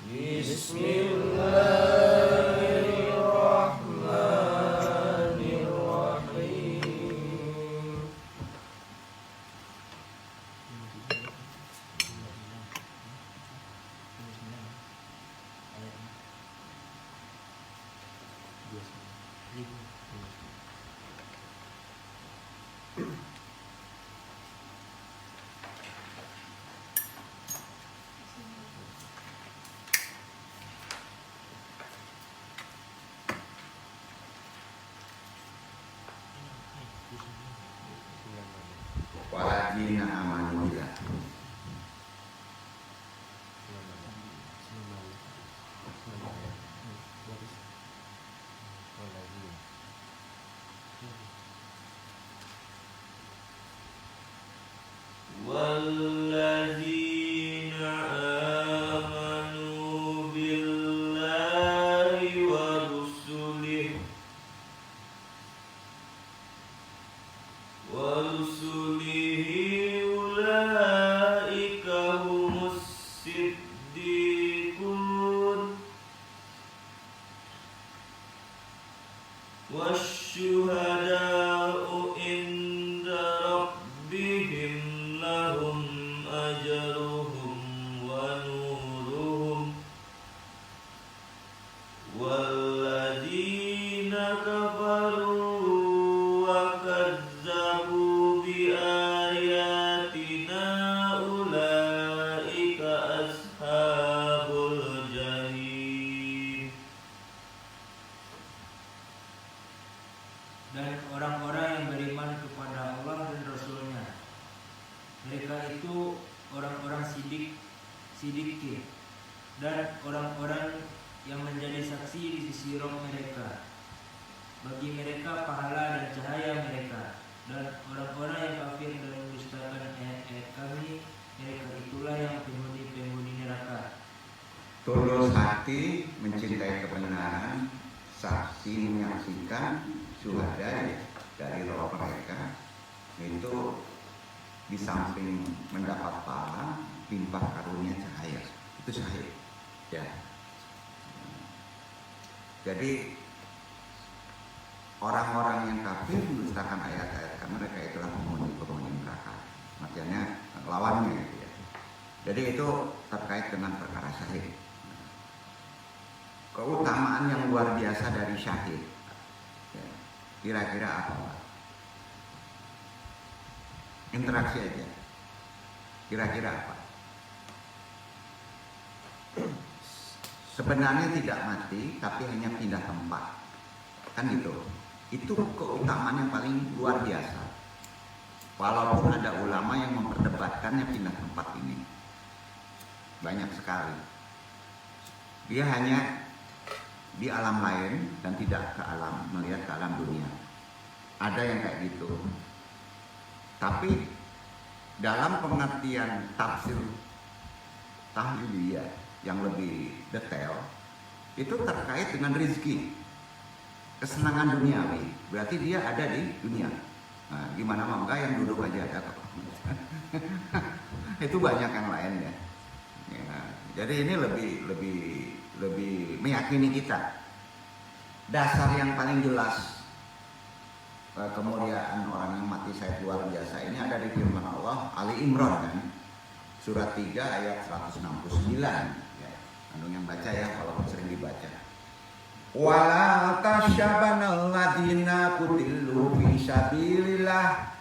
Bismillahirrahmanirrahim. Waladina amanu billah. Walladzina amanu billahi wa rusulihi ulaika humus siddiqun wasyuhada'u inda rabbihim lahum ajruhum wa nuruhum walladzina kafaru wa kazzabu bi ayatina ulaika ashabul jahim. Dan orang-orang yang beriman kepada Allah dan Rasul-Nya, mereka itu orang-orang siddiqin dan orang-orang yang menjadi saksi di sisi roh mereka. Bagi mereka pahala dan cahaya mereka. Dan orang-orang yang kafir dan mendustakan ayat-ayat kami, mereka itulah yang penghuni neraka. Tulus hati mencintai kebenaran, saksi menyaksikan syuhada dari roh mereka, itu di samping mendapat pahala, limpah karunia cahaya. Itu syahid. Ya. Jadi orang-orang yang kafir mendustakan ayat-ayat kami, mereka itulah penghuni neraka. Maksudnya lawannya gitu ya. Jadi itu terkait dengan perkara syahid. Keutamaan yang luar biasa dari syahid, ya, kira-kira apa Pak? Interaksi aja. Kira-kira apa? Sebenarnya tidak mati, tapi hanya pindah tempat. Kan gitu. Itu keutamaan yang paling luar biasa. Walaupun ada ulama yang memperdebatkannya pindah tempat ini. Banyak sekali. Dia hanya di alam lain dan tidak melihat ke alam dunia. Ada yang kayak gitu. Tapi dalam pengertian tafsir tahliliyah yang lebih detail, itu terkait dengan rezeki, kesenangan duniawi. Berarti dia ada di dunia. Nah, gimana mau enggak yang duduk aja ada kok. Itu banyak yang lain ya. Jadi ini lebih meyakini kita. Dasar yang paling jelas kemuliaan orang yang mati syahid luar biasa ini ada di firman Allah Ali Imran kan, surat 3 ayat 169 ya. Anu yang baca ya, kalau sering dibaca. Wala tasyabanal ladina kutillu fi sabilillah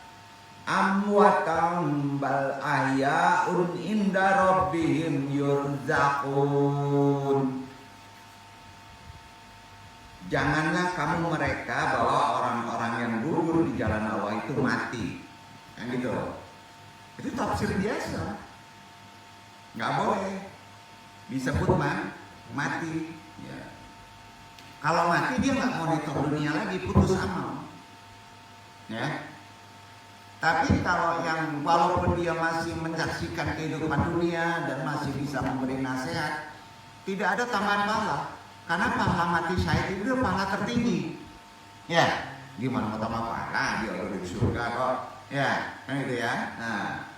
amwatan bal ahyaun inda rabbihim yurzaqun. Janganlah kamu mereka bahwa orang-orang yang gugur di jalan Allah itu mati, kan gitu. Itu tafsir biasa, nggak boleh disebut mati. Ya. Kalau mati dia nggak mau dihitung dunia lagi, putus amal. Ya. Tapi kalau yang walaupun dia masih menyaksikan kehidupan dunia dan masih bisa memberi nasihat, tidak ada tambahan pahala. Karena pahala mati syahid itu pahala tertinggi. Ya, gimana mau tambah pahala? Dia udah di surga kok. Ya, kan itu ya. Nah,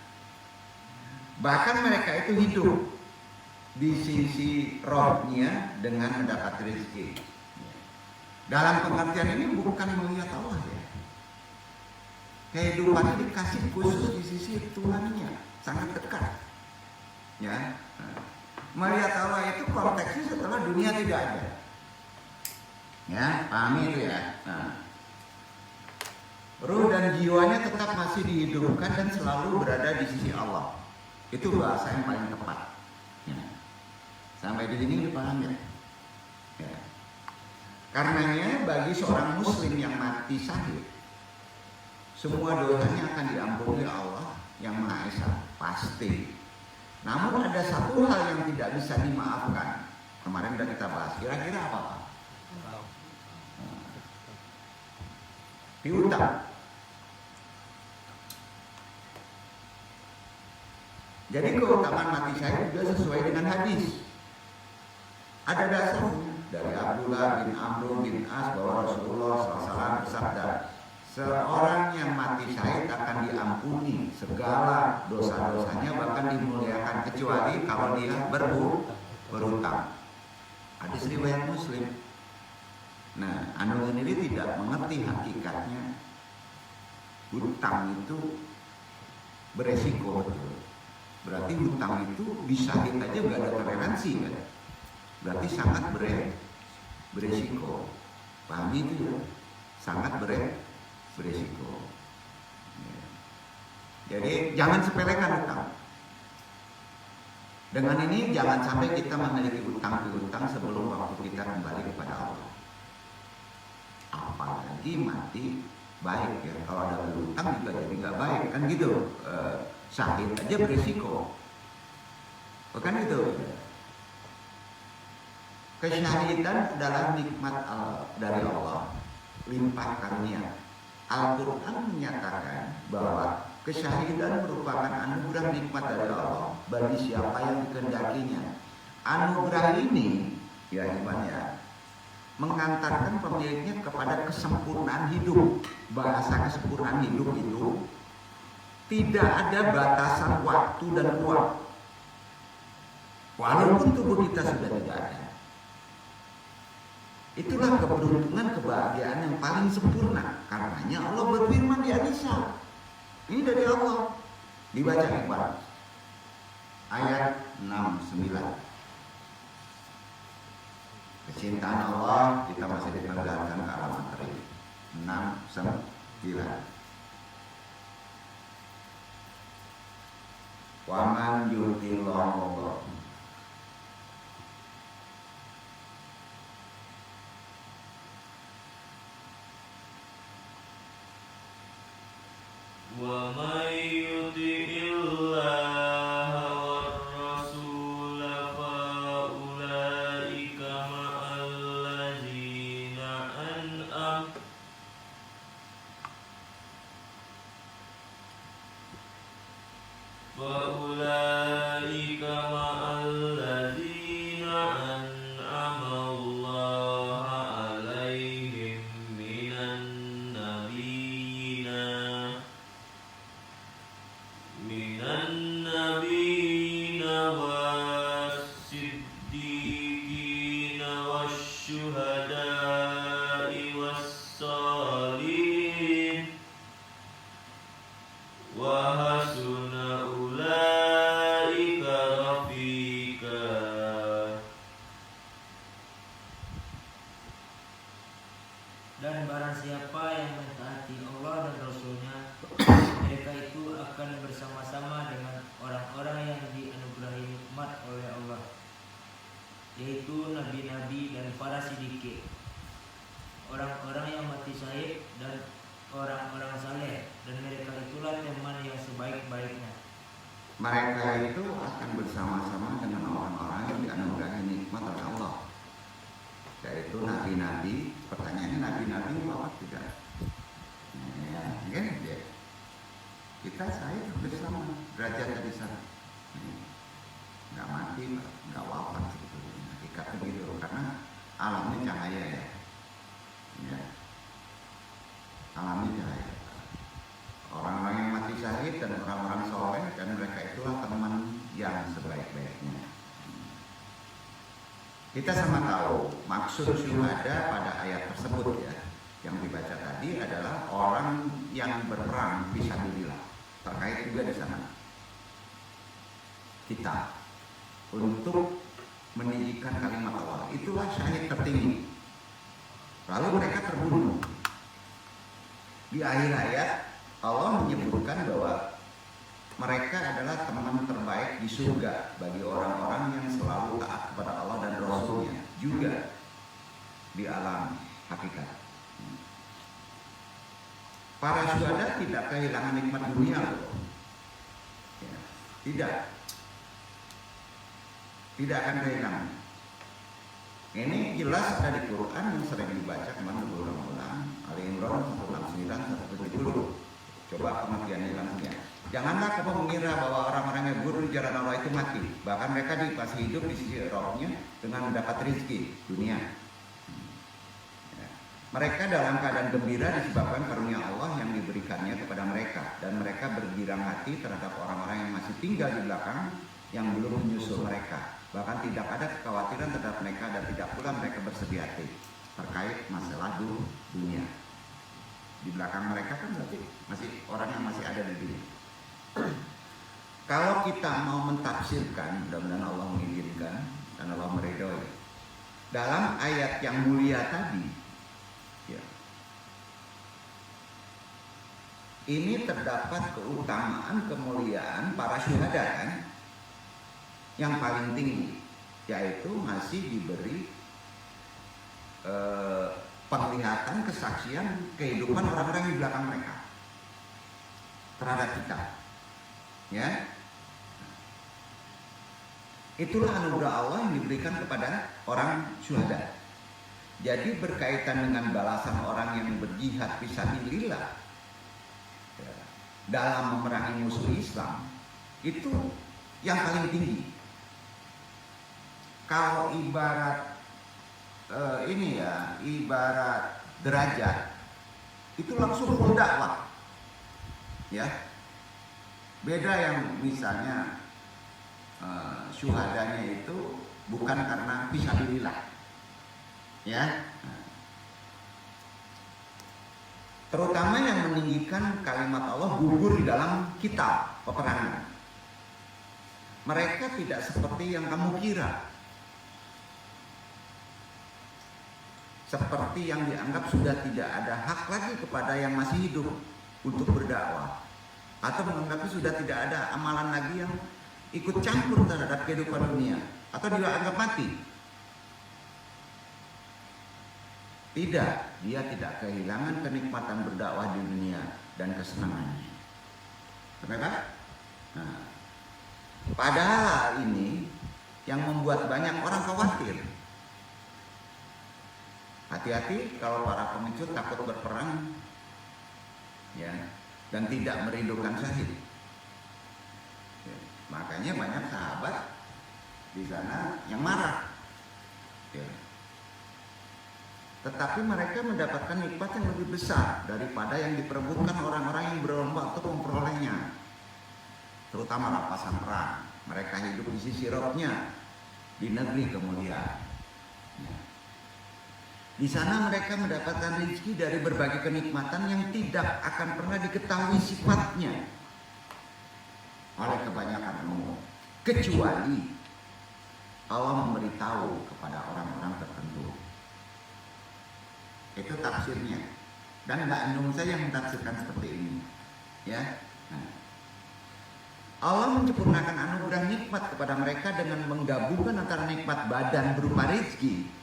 bahkan mereka itu hidup di sisi rohnya dengan mendapat rezeki. Dalam pengertian ini bukan melihat Allah ya. Kehidupannya dikasih khusus di sisi Tuhannya, sangat dekat. Ya, melihat Allah itu konteksnya setelah dunia tidak ada. Ya, pahami itu ya. Ruh dan jiwanya tetap masih dihidupkan dan selalu berada di sisi Allah. Itu bahasa yang paling tepat. Ya. Sampai di sini dipahami ya. Ya. Karenanya bagi seorang muslim yang mati syahid, semua dosanya akan diampuni Allah yang Maha Esa, pasti. Namun ada satu hal yang tidak bisa dimaafkan. Kemarin sudah kita bahas. Kira-kira apa Pak? Piutang. Jadi keutamaan mati syahid juga sesuai dengan hadis. Ada dasarnya dari Abdullah bin Amr bin As bahwa Rasulullah SAW bersabda, seorang yang mati syahid akan diampuni segala dosa-dosanya, bahkan dimuliakan kecuali kalau dia berhutang. Hadis riwayat Muslim. Nah, anu ini tidak mengerti hakikatnya hutang itu beresiko betul. Berarti hutang itu disahid aja gak ada toleransi kan? Berarti sangat beresiko. Pahami itu ya? Sangat beresiko. Ya. Jadi jangan sepelekan hutang. Dengan ini jangan sampai kita memiliki hutang piutang sebelum waktu kita kembali kepada Allah. Apalagi mati baik ya. Kalau ada hutang juga jadi nggak baik kan gitu. Syahid aja beresiko. Bukan itu. Kesyahidan adalah nikmat dari Allah, limpah karunia. Al-Quran menyatakan bahwa kesyahidan merupakan anugerah nikmat dari Allah bagi siapa yang dikehendakinya. Anugerah ini, ya iman ya, mengantarkan pemiliknya kepada kesempurnaan hidup. Bahasa kesempurnaan hidup itu tidak ada batasan waktu dan ruang. Walaupun tubuh kita sudah tidak ada. Itulah keberuntungan, kebahagiaan yang paling sempurna. Karenanya Allah berfirman di An-Nisa. Ini dari Allah. Dibaca Iqbal. Ayat 69. Kecintaan Allah kita masih diperlihatkan ke arah materi. 69. Waman yutillahu wa may yuti'illaha war rasul fa ulaika ma'al ladzina an'am Faulaika ma'al ladzina an'ama Allah 'alaihim minan nabiyina was-siddiqina wasyuhada'i was-shalihin wa hasuna ulaika rafiqa. Dan barang siapa yang mentaati Allah dan Rasulnya, mereka itu akan bersama-sama dengan orang-orang yang dianugerahi nikmat oleh Allah, yaitu nabi-nabi dan para siddiqin, orang-orang yang mati syahid dan orang-orang saleh, dan mereka itulah teman yang sebaik-baiknya. Mereka itu akan bersama-sama dengan orang-orang yang dianugerahi nikmat oleh Allah, yaitu nabi-nabi. Pertanyaannya, nabi-nabi apa tidak? Ya, ya. Kita saya bersama derajat di sana. Nggak mati, nggak wafat sebetulnya. Hakikatnya begitu, karena alamnya cahaya ya. Ya. Alamnya cahaya. Orang-orang yang mati syahid dan orang-orang soleh, dan mereka itulah teman yang sebaik-baiknya. Kita sama tahu maksud syuhada pada ayat tersebut ya, yang dibaca tadi adalah orang yang berperang fisabilillah. Terkait juga di sana kita untuk meninggikan kalimat Allah, itulah syahid tertinggi. Lalu mereka terbunuh. Di akhir ayat Allah menyebutkan bahwa mereka adalah teman terbaik di surga bagi orang-orang yang selalu taat kepada Allah dan Rasulnya, juga di alam hakikat. Para syuhada tidak kehilangan nikmat dunia loh. Ya, tidak akan kehilangan. Ini jelas ada di Quran yang sering dibaca kemarin berulang-ulang. Ali Imran 169 170. Coba pengertiannya langsungnya. Janganlah kamu mengira bahwa orang-orang yang gugur di jalan Allah itu mati. Bahkan mereka masih hidup di sisi rohnya dengan mendapat rezeki dunia. Ya. Mereka dalam keadaan gembira disebabkan karunia Allah yang diberikannya kepada mereka, dan mereka bergirang hati terhadap orang-orang yang masih tinggal di belakang yang belum menyusul mereka. Bahkan tidak ada kekhawatiran terhadap mereka dan tidak pula mereka bersedih hati terkait masalah dunia. Di belakang mereka kan berarti masih orang yang masih ada di dunia. Kalau kita mau mentafsirkan, mudah-mudahan Allah mengizinkan dan Allah meridhoi, dalam ayat yang mulia tadi, ya, ini terdapat keutamaan kemuliaan para syuhada kan, yang paling tinggi, yaitu masih diberi penglihatan kesaksian kehidupan orang-orang di belakang mereka terhadap kita. Ya, itulah anugerah Allah yang diberikan kepada orang syuhada. Jadi berkaitan dengan balasan orang yang berjihad fisabilillah ya, dalam memerangi musuh Islam, itu yang paling tinggi. Kalau ibarat ini ya, ibarat derajat, itu langsung full dakwah. Ya. Beda yang misalnya syuhadanya itu bukan karena fisabilillah. Ya. Terutama yang meninggikan kalimat Allah gugur di dalam kitab peperangan. Mereka tidak seperti yang kamu kira. Seperti yang dianggap sudah tidak ada hak lagi kepada yang masih hidup untuk berdakwah, atau menganggap sudah tidak ada amalan lagi yang ikut campur terhadap kehidupan dunia, atau dianggap mati. Tidak, dia tidak kehilangan kenikmatan berdakwah di dunia dan kesenangannya. Kenapa? Nah, padahal ini yang membuat banyak orang khawatir. Hati-hati kalau para pengecut takut berperang, ya, dan tidak merindukan syahid. Ya, makanya banyak sahabat di sana yang marah. Ya. Tetapi mereka mendapatkan nikmat yang lebih besar daripada yang diperebutkan orang-orang yang berlomba untuk memperolehnya. Terutama rampasan perang. Mereka hidup di sisi rohnya di negeri kemuliaan. Ya. Di sana mereka mendapatkan rezeki dari berbagai kenikmatan yang tidak akan pernah diketahui sifatnya oleh kebanyakan umum, kecuali Allah memberitahu kepada orang-orang tertentu. Itu tafsirnya. Dan Mbak Anung saya yang mentafsirkan seperti ini. Ya. Nah. Allah menyempurnakan anugerah nikmat kepada mereka dengan menggabungkan antara nikmat badan berupa rezeki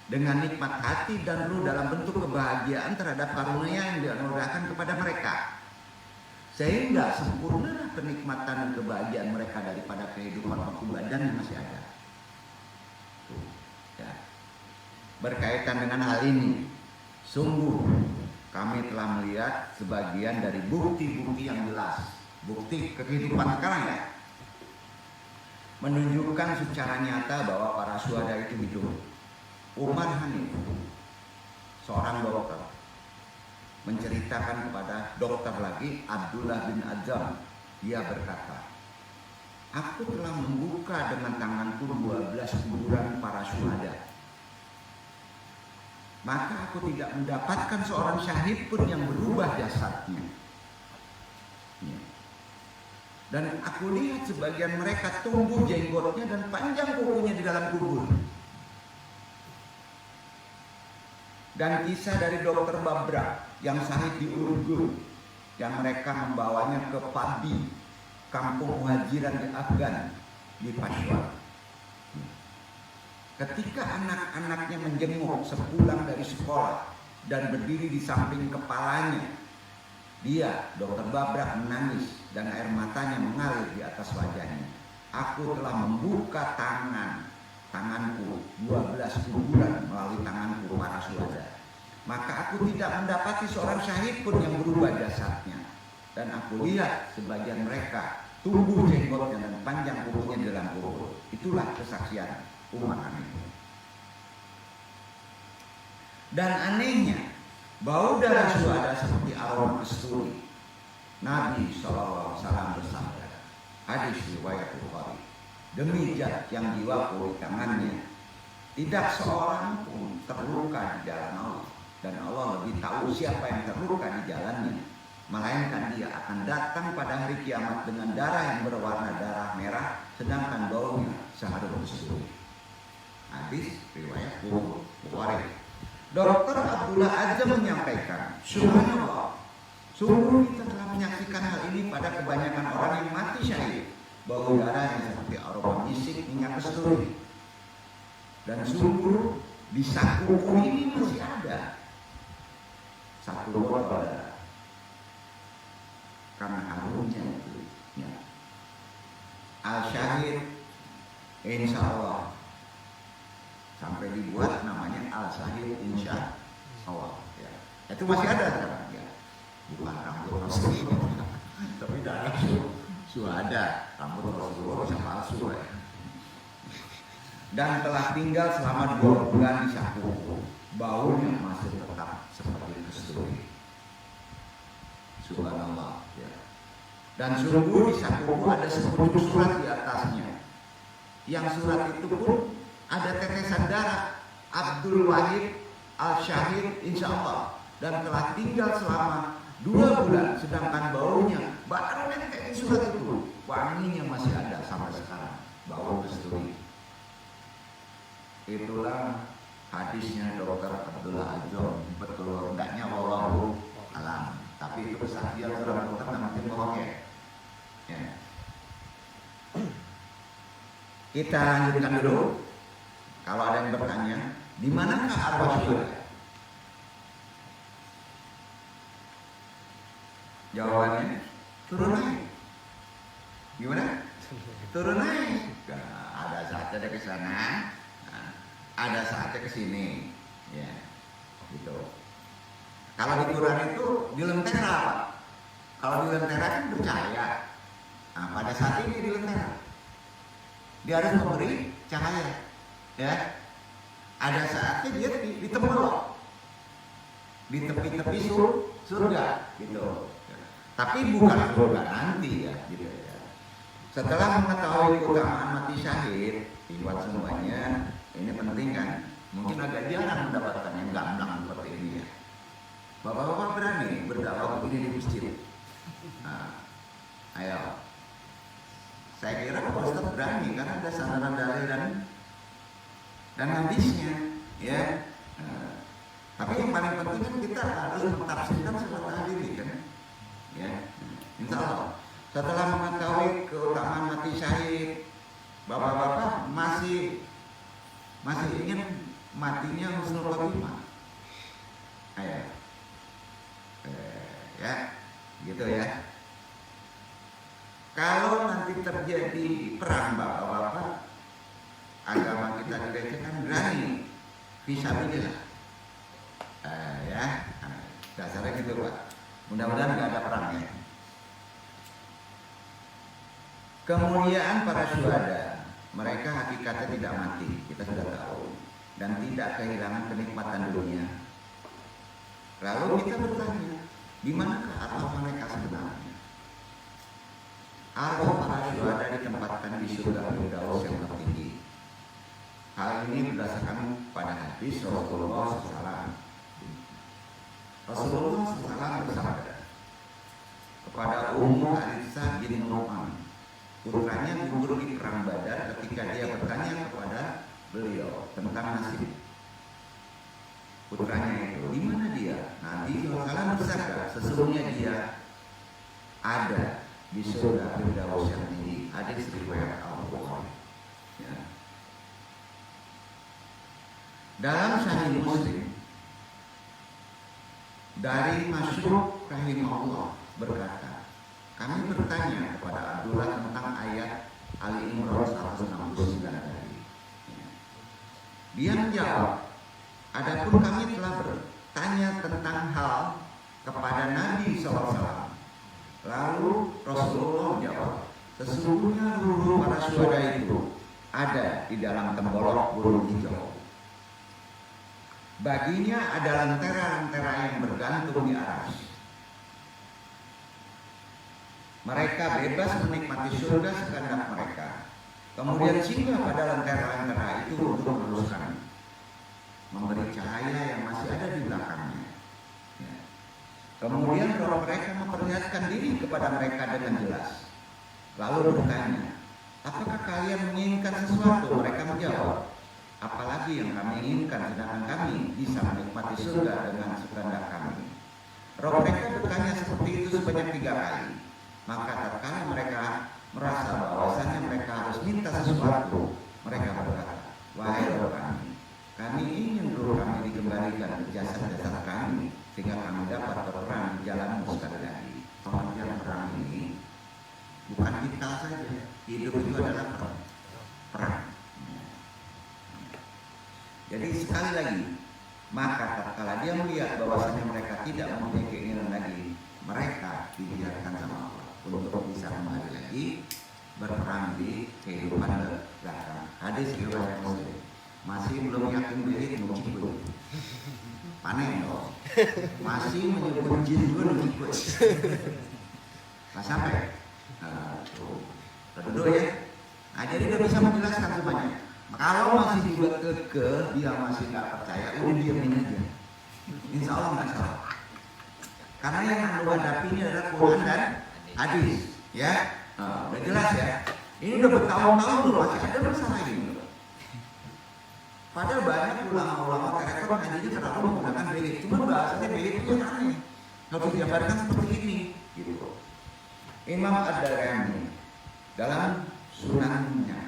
dengan nikmat hati dan ruh dalam bentuk kebahagiaan terhadap karunia yang dianugerahkan kepada mereka, sehingga sempurna kenikmatan dan kebahagiaan mereka daripada kehidupan waktu badan yang masih ada. Ya. Berkaitan dengan hal ini, sungguh kami telah melihat sebagian dari bukti-bukti yang jelas, bukti kehidupan sekarang ya, menunjukkan secara nyata bahwa para syuhada itu hidup. Umar Hanif, seorang dokter, menceritakan kepada dokter lagi Abdullah bin Azam. Dia berkata, aku telah membuka dengan tanganku 12 kuburan para syuhada. Maka aku tidak mendapatkan seorang syahid pun yang berubah jasadnya. Ya. Dan aku lihat sebagian mereka tumbuh jenggotnya dan panjang kukunya di dalam kubur. Dan kisah dari dokter Babra yang syahid di Urdu, yang mereka membawanya ke Padi, kampung muhajiran di Afgan, di Peshawar. Ketika anak-anaknya menjenguk sepulang dari sekolah dan berdiri di samping kepalanya, dia, dokter Babra, menangis dan air matanya mengalir di atas wajahnya. Aku telah membuka tanganku 12 kuburan melalui tanganku para syuhada. Maka aku tidak mendapati seorang syahid pun yang berubah jasadnya. Dan aku lihat sebagian mereka tumbuh jenggotnya dan panjang kukunya di dalam kubur. Itulah kesaksian umat ini. Dan anehnya, bau darah syuhada seperti aroma kasturi. Nabi SAW bersabda, hadis riwayat Bukhari, demi zat yang jiwaku di tangannya, tidak seorang pun terluka di jalan Allah, dan Allah lebih tahu siapa yang terluka di jalannya, melainkan dia akan datang pada hari kiamat dengan darah yang berwarna darah merah, sedangkan baunya seharum kasturi. Hadis riwayat Bukhari. Dokter Abdullah Azam menyampaikan, subhanallah, sungguh kita telah menyaksikan hal ini pada kebanyakan orang yang mati syahid. Bau darahnya seperti aroma misik minyak kasturi. Dan sungguh di sakuku ini masih ada satu botol darah. Karena harumnya itu, ya. Al-Syahid, insya Allah, sampai dibuat namanya Al-Syahid insya Allah. Ya. Itu masih ada sekarang. Ya. Bukan rambut Rasulullah, tapi darah syuhada. Rambut Rasulullah bisa palsu ya. Dan telah tinggal selama 2 bulan di sakuku, baunya masih tetap seperti kasturi. Subhanallah. Ya. Dan sungguh di sakuku ada sepucuk surat di atasnya. Yang surat itu pun ada tetesan darah Abdul Wahid Al-Syahid insya Allah, dan telah tinggal selama 2 bulan, sedangkan baunya baru kayak surat itu, wanginya masih ada sampai sekarang, bau kasturi. Itulah hadisnya dokter Abdullah Azam. Betul enggaknya wallahu alam, tapi itu kesaksian seorang dokter namanya Bohongnya. Ya. Kita lanjutkan dulu. Kalau ada yang bertanya, di manakah arwah syuhada? Jawabannya turun naik. Gimana? Turun naik. Nah, ada saatnya ke sana, nah, ada saatnya ke sini. Ya, gitu. Kalau di Quran itu di lentera, Pak. Kalau di lentera kan bercahaya. Nah, pada saat ini di lentera, dia harus memberi cahaya. Ya, ada saatnya dia di tempelok, di tepi-tepi surga, gitu. Tapi bukan surga nanti ya, gitu ya. Setelah mengetahui keutamaan mati syahid, buat semuanya ini penting kan? Mungkin agak jarang mendapatkan yang gamblang seperti ini ya. Bapak-bapak berani berdakwah begini di masjid. Nah, ayo. Saya kira Pak Ustaz berani karena ada sandaran dalil dan hadisnya, ya. Tapi yang paling penting kan kita harus mentafsirkan surat al-Hadid kan, ya. Insya Allah. Setelah mengetahui keutamaan mati syahid, bapak-bapak masih ingin matinya husnul khotimah. Ayo, ya, gitu ya. Kalau nanti terjadi perang bapak-bapak, agama kita dilecehkan, berani fisabilillah, ya, dasarnya gitu Pak. Mudah-mudahan nggak ada perang ya. Kemuliaan para syuhada, mereka hakikatnya tidak mati, kita sudah tahu, dan tidak kehilangan kenikmatan dunia. Lalu kita bertanya, di manakah arwah mereka sebenarnya? Arwah para syuhada ditempatkan di surga Firdaus yang tertinggi. Hal ini berdasarkan pada hadis Rasulullah SAW. Rasulullah SAW bersabda kepada Ummu Alisa bin Nu'man, putranya gugur di perang Badar, ketika dia bertanya kepada beliau tentang nasib putranya itu, di mana dia? Nabi SAW bersabda, sesungguhnya dia ada di surga Firdaus yang tinggi. Hadis riwayat Al-Bukhari. Ya. Dalam Sahih Muslim dari Masruq rahimahullah berkata, kami bertanya kepada Abdullah tentang ayat Ali Imran 169 tadi. Dia menjawab, adapun kami telah bertanya tentang hal kepada Nabi SAW. Lalu Rasulullah menjawab, sesungguhnya ruh para syuhada itu ada di dalam tembolok burung hijau. Baginya ada lentera-lentera yang bergantung di aras. Mereka bebas menikmati surga sekehendak mereka. Kemudian singgah pada lentera-lentera itu untuk meneruskan, memberi cahaya yang masih ada di belakangnya. Ya. Kemudian roh mereka memperlihatkan diri kepada mereka dengan jelas. Lalu bertanya, apakah kalian menginginkan sesuatu? Mereka menjawab, apalagi yang kami inginkan, sedangkan kami bisa menikmati surga dengan sekehendak kami. Roh mereka bertanya seperti itu sebanyak 3 kali. Maka tatkala mereka merasa bahwasannya mereka harus minta sesuatu, mereka berkata, wahai roh kami ingin roh kami dikembalikan ke jasad-jasad kami, sehingga kami dapat berperang di jalanmu sekali lagi. Pengertian perang ini bukan kita saja, hidup itu adalah perang. Jadi sekali lagi, maka tatkala dia melihat bahwasanya mereka tidak mempunyai keinginan lagi, mereka dibiarkan sama Allah untuk bisa kembali lagi berperang di kehidupan belakang. Hadis riwayat Muslim. Masih belum yakin diri mengikut. Panen dong. Masih menyebut jin juga mengikut. Nah, sampai. Duduk ya. Nah, jadi dia bisa menjelaskan semuanya. Kalau masih juga kekeh, dia masih nggak percaya, udah diamin aja. Insya Allah nggak salah. Karena yang anda hadapi ini adalah Quran dan hadis, ya. Udah jelas ya. Ini udah bertahun-tahun loh masih ada masalah ini. Padahal banyak ulama-ulama terekor ngajinya terlalu menggunakan belit. Cuma bahasanya belit itu yang aneh. Harus digambarkan seperti ini, gitu. Imam Ad-Darimi dalam sunannya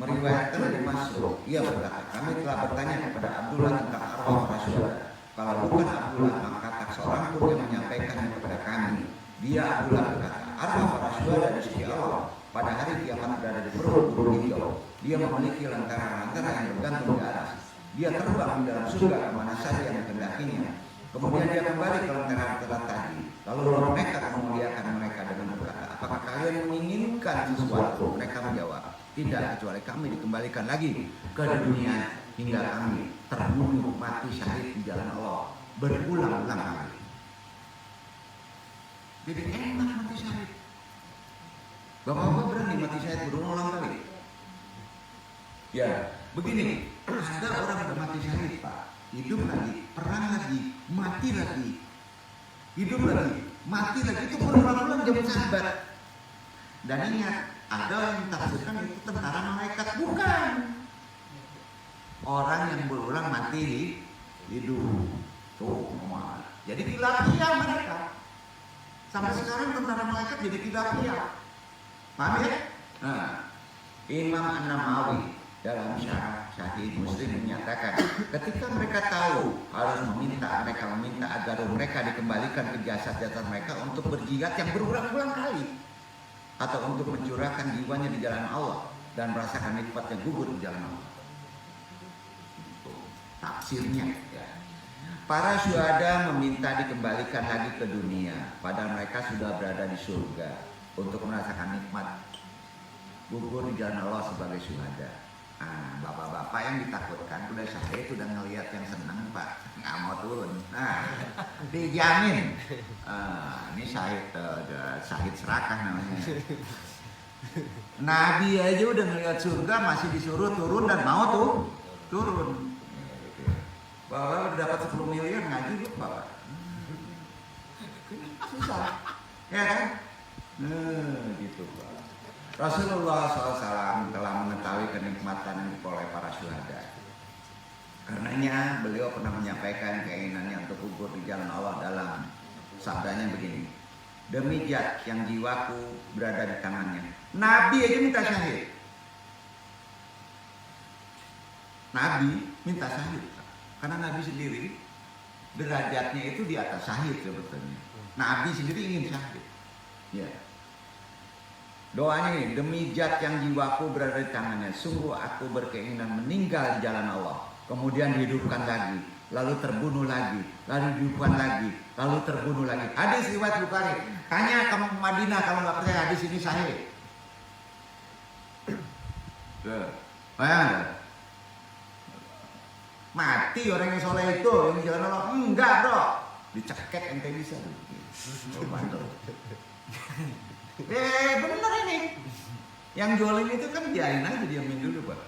meriwayatkan dari Masruq, ia berkata, kami telah bertanya kepada Abdullah tentang arwah para syuhada. Kalau bukan Abdullah, maka tak seorang pun yang menyampaikannya kepada kami. Dia Abdullah berkata, arwah para syuhada di sisi Allah pada hari kiamat berada di perut burung hijau. Dia memiliki lentera-lentera yang bergantung di atas. Dia terbang di dalam surga kemana saja yang dikehendakinya. Kemudian dia kembali ke lentera-lentera tadi. Lalu roh mereka memuliakan mereka dengan berkata, apakah kalian menginginkan sesuatu? Mereka menjawab, tidak, kecuali kami dikembalikan lagi ke dunia hingga kami terbunuh mati syahid di jalan Allah berulang-ulang kali. Jadi enak mati syahid. Bapak-bapak berani mati syahid berulang-ulang kali? Ya, begini, ada orang yang mati syahid, Pak. Hidup lagi, perang lagi, mati lagi. Hidup lagi, mati lagi, itu berulang-ulang jadi sahabat. Dan ingat, ada yang tafsirkan itu tentara malaikat, bukan. Orang yang berulang mati hidup. Tuh, jadi khilafiyah mereka. Sampai sekarang tentara malaikat jadi khilafiyah. Paham ya? Nah, Imam An-Nawawi dalam syarah Sahih Muslim menyatakan, ketika mereka tahu harus mereka meminta agar mereka dikembalikan ke jasad-jasad mereka untuk berjihad yang berulang-ulang kali, atau untuk mencurahkan jiwanya di jalan Allah dan merasakan nikmatnya gugur di jalan Allah. Itu tafsirnya. Ya. Para syuhada meminta dikembalikan lagi ke dunia, padahal mereka sudah berada di surga untuk merasakan nikmat gugur di jalan Allah sebagai syuhada. Nah, bapak-bapak yang ditakutkan udah syahid, udah ngelihat yang senang, Pak, nggak mau turun. Nah, dijamin. Ini syahid serakah namanya. Nabi aja udah ngelihat surga masih disuruh turun dan mau tuh turun. Bapak udah dapat 10 miliar ngaji lupa Pak. Susah, ya kan? Gitu Pak. Rasulullah SAW telah mengetahui kenikmatan yang diperoleh para syuhada. Karenanya beliau pernah menyampaikan keinginannya untuk gugur di jalan Allah dalam sabdanya begini. Demi zat yang jiwaku berada di tangannya. Nabi aja minta syahid. Nabi minta syahid. Karena Nabi sendiri derajatnya itu di atas syahid sebetulnya. Nabi sendiri ingin syahid. Ya. Doanya ini, demi zat yang jiwaku berada di tangannya, sungguh aku berkeinginan meninggal di jalan Allah, kemudian dihidupkan lagi, lalu terbunuh lagi, lalu dihidupkan lagi, lalu terbunuh lagi. Hadis riwayat Bukhari. Tanya kamu ke Madinah kalau nggak percaya hadis ini sahih. Mati orang yang soleh itu, yang di jalan Allah. Enggak bro, dicekek ente bisa. Bener ini. Yang jualin itu kan biarin aja, diamin dulu Pak.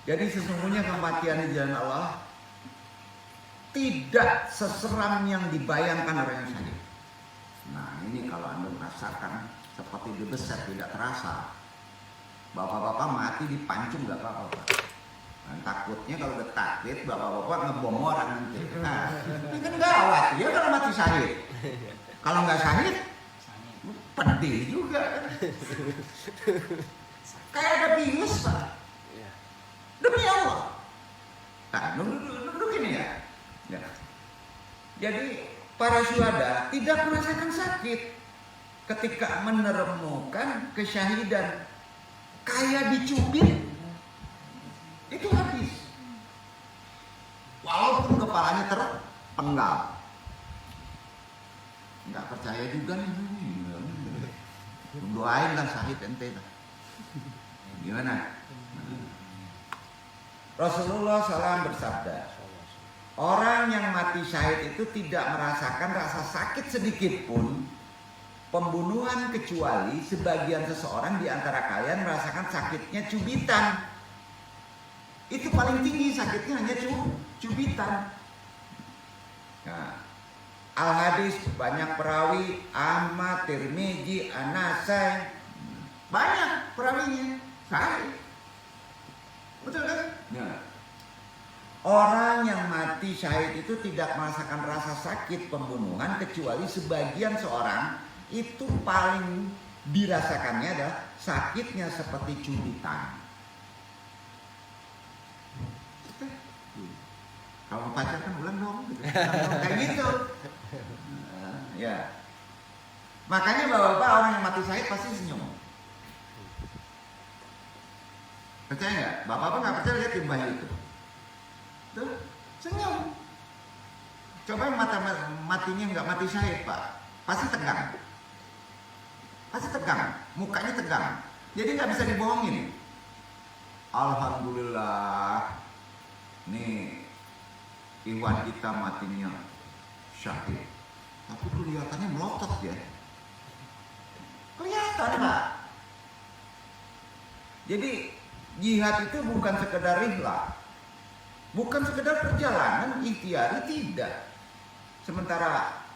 Jadi sesungguhnya kematian di jalan Allah tidak seseram yang dibayangkan orang yang sakit. Nah ini kalau Anda merasakan seperti dibeset tidak terasa. Bapak-bapak mati dipancung gak apa-apa Pak. Dan takutnya kalau udah takut bapak-bapak ngebom orang nanti. Nah ini kan gawat ya kalau mati syahid. Kalau nggak syahid pedih juga kan. Kayak ada virus Pak. Demi Allah. Nah, duduk ini ya. Jadi para syuhada tidak merasakan sakit ketika menemukan kesyahidan. Kayak dicubit. Itu habis. Walaupun kepalanya terpenggal. Nggak percaya juga nih. Doain lah syahid ente. Gimana? Rasulullah SAW bersabda, orang yang mati syahid itu tidak merasakan rasa sakit sedikit pun pembunuhan kecuali sebagian seseorang di antara kalian merasakan sakitnya cubitan. Itu paling tinggi sakitnya hanya cubitan. Nah, Al-Hadis banyak perawi, Ahmad, Tirmizi, An-Nasai, banyak perawinya, sahih. Betul kan? Ya. Orang yang mati syahid itu tidak merasakan rasa sakit pembunuhan kecuali sebagian seorang itu paling dirasakannya adalah sakitnya seperti cubitan. Kalau pacar kan bilang dong, gitu. Kayak gitu. Ya. Makanya bapak-bapak orang yang mati syahid pasti senyum. Percaya nggak? Bapak-bapak nggak percaya lihat timbah itu. Tuh, senyum. Coba yang matinya nggak mati syahid Pak, pasti tegang. Pasti tegang, mukanya tegang. Jadi nggak bisa dibohongin. Alhamdulillah, nih Iwan kita matinya syahid. Tapi kelihatannya melotot ya. Kelihatan Pak. Jadi jihad itu bukan sekedar rihlah, bukan sekedar perjalanan ikhtiari, tidak. Sementara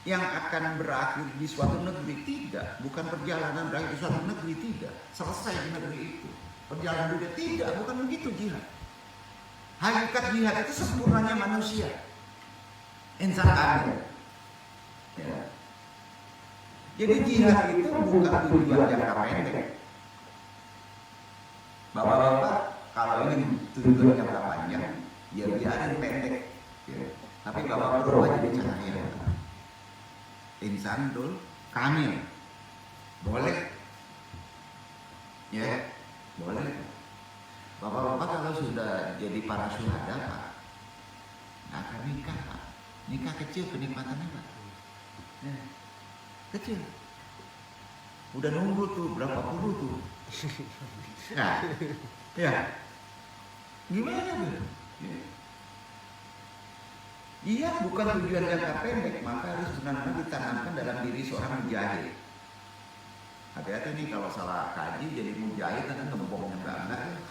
yang akan berakhir di suatu negeri tidak, bukan perjalanan berakhir di suatu negeri tidak, selesai di negeri itu. Perjalanan dunia tidak, bukan begitu jihad. Hakikat jihad itu sempurnanya manusia, insan kamil. Ya. Jadi jihad itu bukan tujuan jangka pendek. Bapak-bapak kalau ingin tujuan jangka panjang, ya biarin pendek. Ya. Tapi bapak perlu aja dicahaya. Insan dul kamil, boleh, ya, boleh. Bapak-bapak kalau sudah jadi para syuhada Pak, nggak akan nikah Pak. Nikah kecil kenikmatannya Pak. Ya. Kecil. Udah nunggu tuh berapa puluh tuh. Nah, ya. Gimana tuh? Ya. Iya, bukan tujuan jangka pendek, maka harus benar-benar ditanamkan dalam diri seorang mujahid. Hati-hati nih kalau salah kaji jadi mujahid nanti ngebohongnya enggak.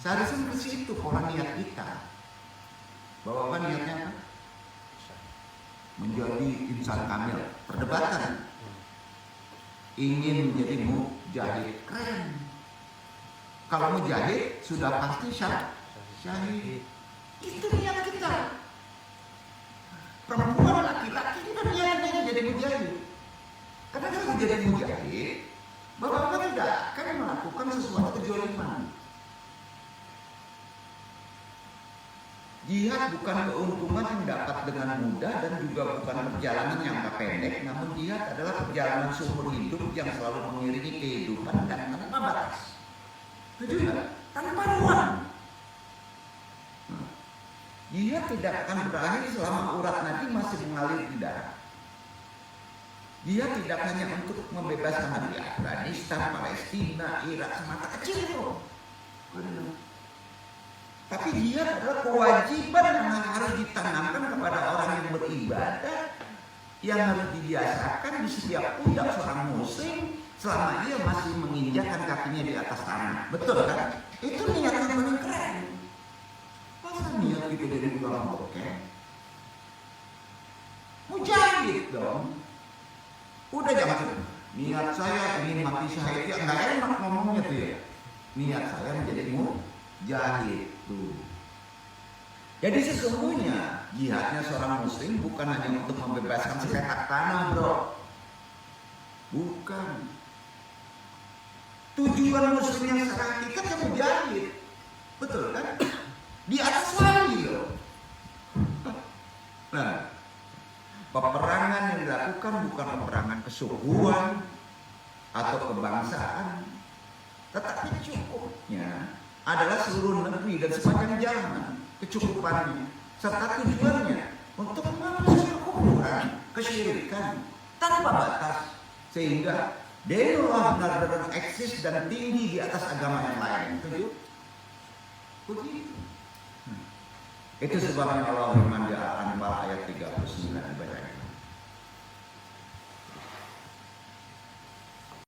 Seharusnya ke situ pola niat kita. Bahwa apa niatnya apa? Menjadi insan kamil. Perdebatan. Ingin menjadi mujahid. Keren. Kalau mujahid sudah pasti syahid. Itu niat kita. Perempuan laki-laki itu niatnya jadi mujahid. Karena kalau jadi mujahid, bapak tidak akan melakukan sesuatu kezaliman. Jihad bukan keuntungan yang dapat dengan mudah dan juga bukan perjalanan yang pendek, namun jihad adalah perjalanan seumur hidup yang selalu mengiringi kehidupan dan tanpa batas. Itu juga tanpa ruang. Jihad tidak akan berakhir selama urat nadi masih mengalir di darah. Jihad tidak hanya untuk membebaskan di Afghanistan, Palestina, Irak semata kecil itu. Tapi jihad adalah kewajiban yang harus ditanamkan kepada orang yang beribadah, yang harus dibiasakan di setiap pundak seorang muslim selama ia masih menginjakkan kakinya di atas tanah. Betul kan? Itu niat yang paling keren. Masa niat gitu dari orang bokeh? Mujahid dong. Udah jangan niat saya ingin mati syahid, ya nggak enak ngomongnya tuh ya. Niat saya menjadi mujahid tuh. Jadi sesungguhnya jihadnya seorang muslim bukan hanya untuk membebaskan sepetak tanah, bro. Bukan. Tujuan muslim yang secara hakikat yang mujahid. Betul kan? Di atas lagi loh. Nah, peperangan yang dilakukan bukan peperangan kesukuan atau kebangsaan, tetapi cukupnya adalah seluruh negeri dan sepanjang zaman kecukupannya serta tujuannya untuk menghapus kekufuran, kesyirikan tanpa batas, sehingga Dinullah benar-benar eksis dan tinggi di atas agama yang lain. Begitu. Itu sebabnya Allah berfirman